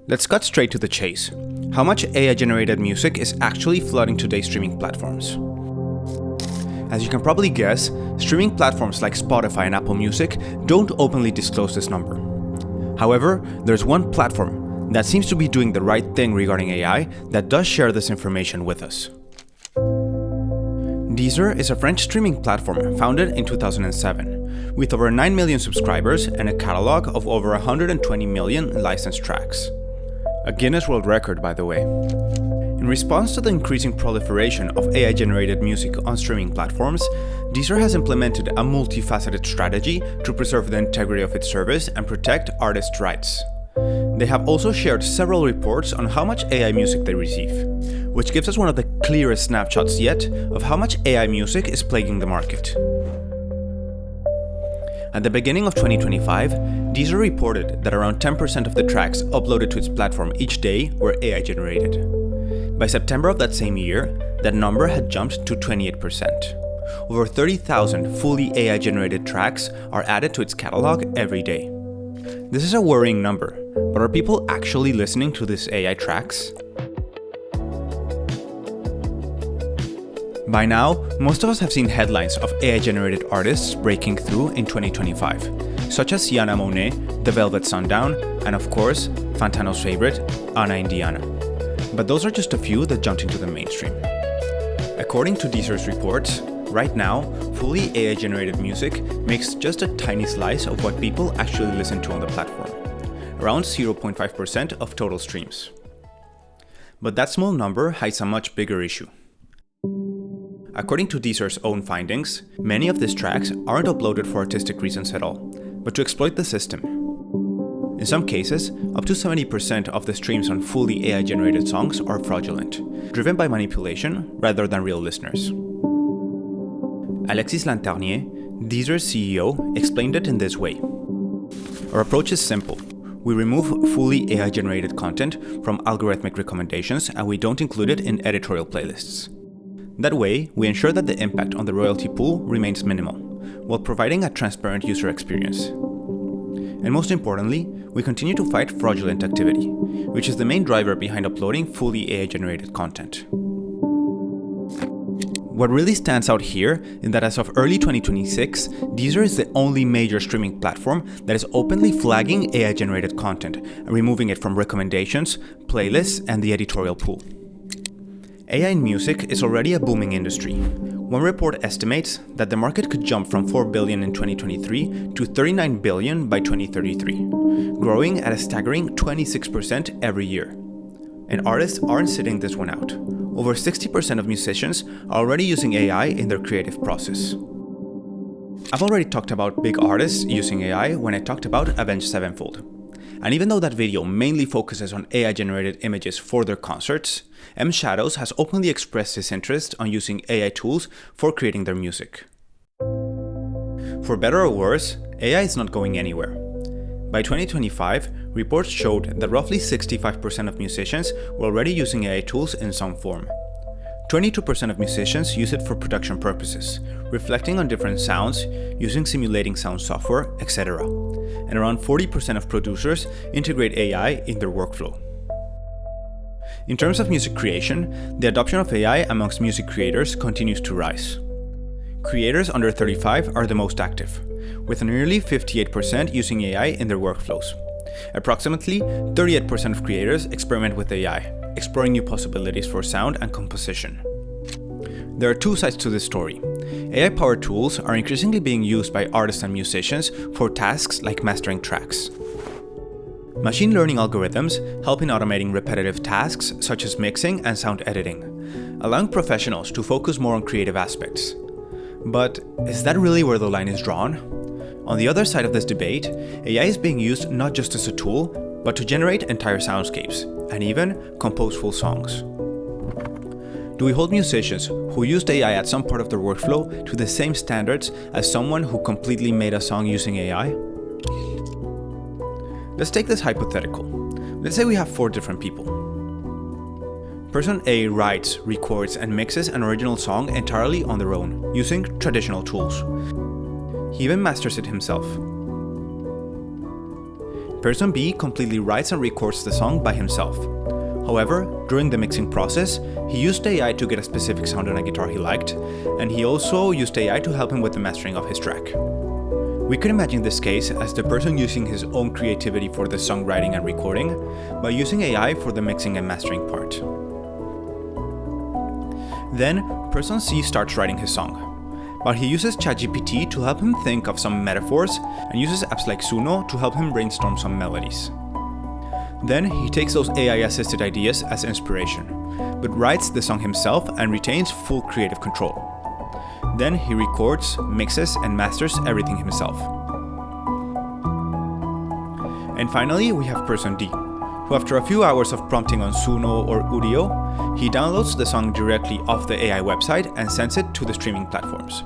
Let's cut straight to the chase. How much AI-generated music is actually flooding today's streaming platforms? As you can probably guess, streaming platforms like Spotify and Apple Music don't openly disclose this number. However, there's one platform that seems to be doing the right thing regarding AI that does share this information with us. Deezer is a French streaming platform founded in 2007, with over 9 million subscribers and a catalog of over 120 million licensed tracks. A Guinness World Record, by the way. In response to the increasing proliferation of AI-generated music on streaming platforms, Deezer has implemented a multifaceted strategy to preserve the integrity of its service and protect artists' rights. They have also shared several reports on how much AI music they receive, which gives us one of the clearest snapshots yet of how much AI music is plaguing the market. At the beginning of 2025, Deezer reported that around 10% of the tracks uploaded to its platform each day were AI-generated. By September of that same year, that number had jumped to 28%. Over 30,000 fully AI-generated tracks are added to its catalog every day. This is a worrying number, but are people actually listening to these AI tracks? By now, most of us have seen headlines of AI-generated artists breaking through in 2025, such as Yana Monet, The Velvet Sundown, and of course, Fantano's favorite, Ana Indiana. But those are just a few that jumped into the mainstream. According to Deezer's reports, right now, fully AI-generated music makes just a tiny slice of what people actually listen to on the platform, around 0.5% of total streams. But that small number hides a much bigger issue. According to Deezer's own findings, many of these tracks aren't uploaded for artistic reasons at all, but to exploit the system. In some cases, up to 70% of the streams on fully AI-generated songs are fraudulent, driven by manipulation rather than real listeners. Alexis Lanternier, Deezer's CEO, explained it in this way. Our approach is simple. We remove fully AI-generated content from algorithmic recommendations and we don't include it in editorial playlists. That way, we ensure that the impact on the royalty pool remains minimal, while providing a transparent user experience. And most importantly, we continue to fight fraudulent activity, which is the main driver behind uploading fully AI-generated content. What really stands out here is that as of early 2026, Deezer is the only major streaming platform that is openly flagging AI-generated content and removing it from recommendations, playlists, and the editorial pool. AI in music is already a booming industry. One report estimates that the market could jump from 4 billion in 2023 to 39 billion by 2033, growing at a staggering 26% every year. And artists aren't sitting this one out. Over 60% of musicians are already using AI in their creative process. I've already talked about big artists using AI when I talked about Avenged Sevenfold. And even though that video mainly focuses on AI-generated images for their concerts, M Shadows has openly expressed his interest on using AI tools for creating their music. For better or worse, AI is not going anywhere. By 2025, reports showed that roughly 65% of musicians were already using AI tools in some form. 22% of musicians use it for production purposes, reflecting on different sounds, using simulating sound software, etc. And around 40% of producers integrate AI in their workflow. In terms of music creation, the adoption of AI amongst music creators continues to rise. Creators under 35 are the most active, with nearly 58% using AI in their workflows. Approximately 38% of creators experiment with AI, exploring new possibilities for sound and composition. There are two sides to this story. AI-powered tools are increasingly being used by artists and musicians for tasks like mastering tracks. Machine learning algorithms help in automating repetitive tasks such as mixing and sound editing, allowing professionals to focus more on creative aspects. But is that really where the line is drawn? On the other side of this debate, AI is being used not just as a tool, but to generate entire soundscapes, and even compose full songs. Do we hold musicians who used AI at some part of their workflow to the same standards as someone who completely made a song using AI? Let's take this hypothetical. Let's say we have 4 different people. Person A writes, records, and mixes an original song entirely on their own, using traditional tools. He even masters it himself. person B completely writes and records the song by himself. However, during the mixing process, he used AI to get a specific sound on a guitar he liked, and he also used AI to help him with the mastering of his track. We could imagine this case as the person using his own creativity for the songwriting and recording, by using AI for the mixing and mastering part. Then, person C starts writing his song, but he uses ChatGPT to help him think of some metaphors and uses apps like Suno to help him brainstorm some melodies. Then he takes those AI-assisted ideas as inspiration, but writes the song himself and retains full creative control. Then he records, mixes, and masters everything himself. And finally, we have person D, who after a few hours of prompting on Suno or Udio, he downloads the song directly off the AI website and sends it to the streaming platforms.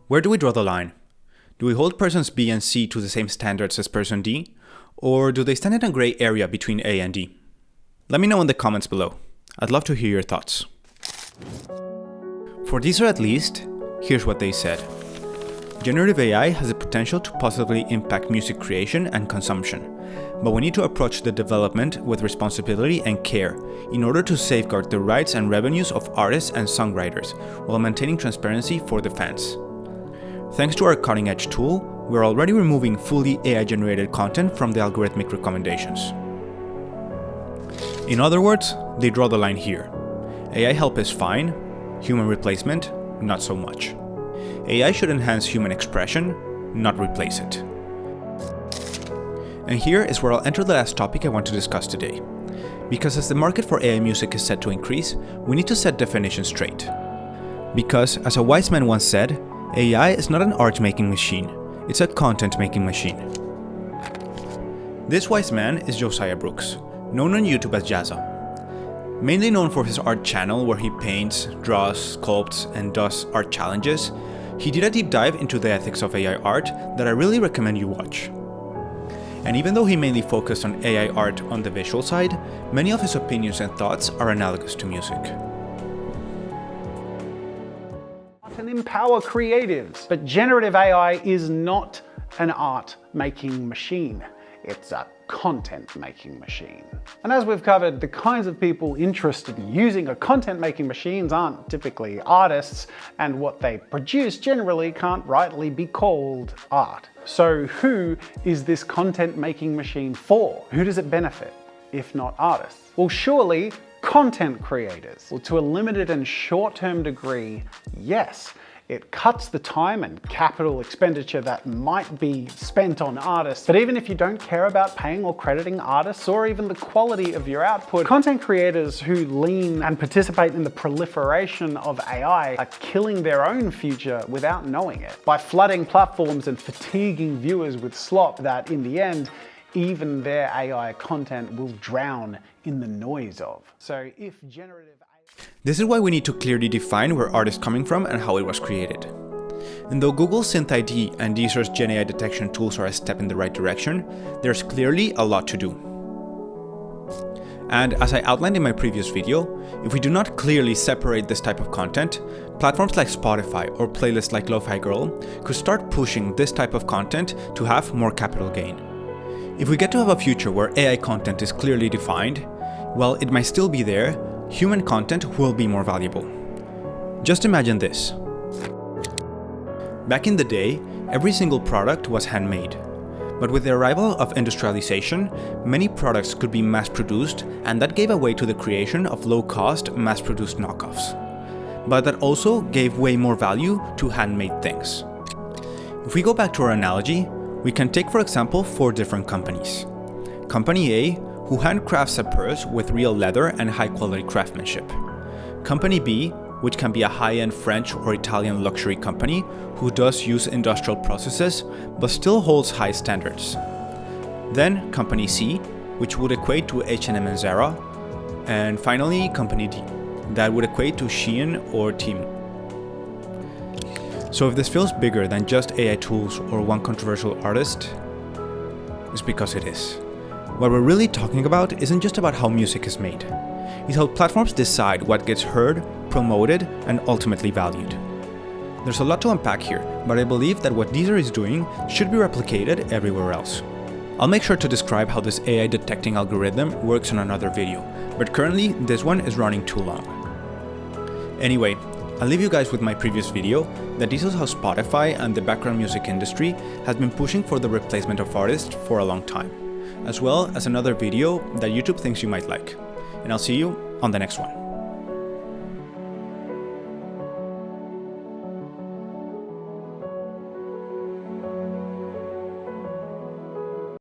Where do we draw the line? Do we hold persons B and C to the same standards as person D, or do they stand in a gray area between A and D? Let me know in the comments below. I'd love to hear your thoughts. For Deezer at least, here's what they said. Generative AI has the potential to positively impact music creation and consumption, but we need to approach the development with responsibility and care in order to safeguard the rights and revenues of artists and songwriters while maintaining transparency for the fans. Thanks to our cutting-edge tool, we're already removing fully AI-generated content from the algorithmic recommendations. In other words, they draw the line here. AI help is fine, human replacement, not so much. AI should enhance human expression, not replace it. And here is where I'll enter the last topic I want to discuss today. Because as the market for AI music is set to increase, we need to set definitions straight. Because, as a wise man once said, AI is not an art-making machine, it's a content-making machine. This wise man is Josiah Brooks, known on YouTube as Jazza. Mainly known for his art channel where he paints, draws, sculpts, and does art challenges, he did a deep dive into the ethics of AI art that I really recommend you watch. And even though he mainly focused on AI art on the visual side, many of his opinions and thoughts are analogous to music. And empower creatives. But generative AI is not an art-making machine. It's a content-making machine. And as we've covered, the kinds of people interested in using a content-making machines aren't typically artists, and what they produce generally can't rightly be called art. So who is this content-making machine for? Who does it benefit, if not artists? Well, surely content creators. Well, to a limited and short-term degree, yes. It cuts the time and capital expenditure that might be spent on artists. But even if you don't care about paying or crediting artists or even the quality of your output, content creators who lean and participate in the proliferation of AI are killing their own future without knowing it, by flooding platforms and fatiguing viewers with slop that, in the end, even their AI content will drown in the noise of. So if generative This is why we need to clearly define where art is coming from and how it was created. And though Google's SynthID and Deezer's GenAI detection tools are a step in the right direction, there's clearly a lot to do. And as I outlined in my previous video, if we do not clearly separate this type of content, platforms like Spotify or playlists like Lo-Fi Girl could start pushing this type of content to have more capital gain. If we get to have a future where AI content is clearly defined, well, it might still be there, human content will be more valuable. Just imagine this. Back in the day, every single product was handmade. But with the arrival of industrialization, many products could be mass-produced, and that gave way to the creation of low-cost, mass-produced knockoffs. But that also gave way more value to handmade things. If we go back to our analogy, we can take for example 4 different companies. Company A, who handcrafts a purse with real leather and high-quality craftsmanship. Company B, which can be a high-end French or Italian luxury company who does use industrial processes but still holds high standards. Then Company C, which would equate to H&M and Zara. And finally Company D, that would equate to Shein or Temu. So if this feels bigger than just AI tools or one controversial artist, it's because it is. What we're really talking about isn't just about how music is made. It's how platforms decide what gets heard, promoted, and ultimately valued. There's a lot to unpack here, but I believe that what Deezer is doing should be replicated everywhere else. I'll make sure to describe how this AI detecting algorithm works in another video, but currently this one is running too long. Anyway, I'll leave you guys with my previous video that details how Spotify and the background music industry has been pushing for the replacement of artists for a long time, as well as another video that YouTube thinks you might like. And I'll see you on the next one.